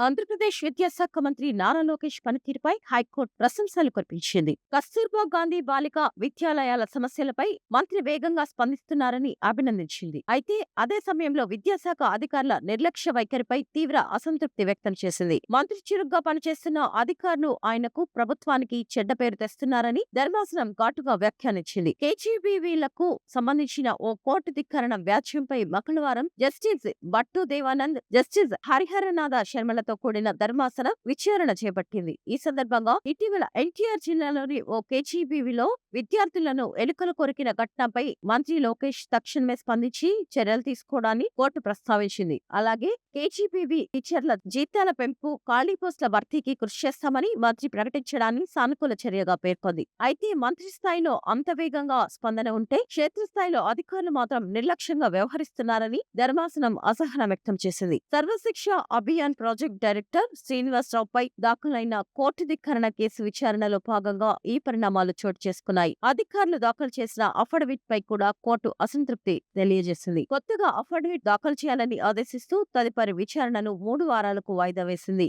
ఆంధ్రప్రదేశ్ విద్యాశాఖ మంత్రి నారా లోకేష్ పనితీరుపై హైకోర్టు ప్రశంసలు కురిపించింది. కస్తూర్బా గాంధీ బాలికా విద్యాలయాల సమస్యలపై మంత్రి వేగంగా స్పందిస్తున్నారని అభినందించింది. అయితే అదే సమయంలో విద్యాశాఖ అధికారుల నిర్లక్ష్య వైఖరిపై తీవ్ర అసంతృప్తి వ్యక్తం చేసింది. మంత్రి చురుగ్గా పనిచేస్తున్న అధికారులు ఆయనకు ప్రభుత్వానికి చెడ్డ పేరు తెస్తున్నారని ధర్మాసనం ఘాటుగా వ్యాఖ్యానించింది. కేజీబీవీలకు సంబంధించిన ఓ కోర్టు ధిక్కరణ వ్యాజ్యంపై మంగళవారం జస్టిస్ భట్టు దేవానంద్, జస్టిస్ హరిహరనాథ శర్మలతో కూడిన ధర్మాసనం విచారణ చేపట్టింది. ఈ సందర్భంగా ఇటీవల ఎన్టీఆర్ జిల్లాలోని ఓ కేజీబీవీలో విద్యార్థులను ఎలుకలు కొరికిన ఘటనపై మంత్రి లోకేష్ తక్షణమే స్పందించి చర్యలు తీసుకోవడాన్ని కోర్టు ప్రస్తావించింది. అలాగే కేజీబీవీ టీచర్ల జీతాల పెంపు, ఖాళీ పోస్టుల భర్తీకి కృషి చేస్తామని మంత్రి ప్రకటించడాన్ని సానుకూల చర్యగా పేర్కొంది. అయితే మంత్రి స్థాయిలో అంత వేగంగా స్పందన ఉంటే క్షేత్రస్థాయిలో అధికారులు మాత్రం నిర్లక్ష్యంగా వ్యవహరిస్తున్నారని ధర్మాసనం అసహనం వ్యక్తం చేసింది. సర్వశిక్ష అభియాన్ ప్రాజెక్ట్ డైరెక్టర్ శ్రీనివాసరావుపై దాఖలైన కోర్టు ధిక్కరణ కేసు విచారణలో భాగంగా ఈ పరిణామాలు చోటు చేసుకున్నాయి. అధికారులు దాఖలు చేసిన అఫిడవిట్ పై కూడా కోర్టు అసంతృప్తి తెలియజేసింది. కొత్తగా అఫిడవిట్ దాఖలు చేయాలని ఆదేశిస్తూ తదుపరి విచారణను 3 వారాలకు వాయిదా వేసింది.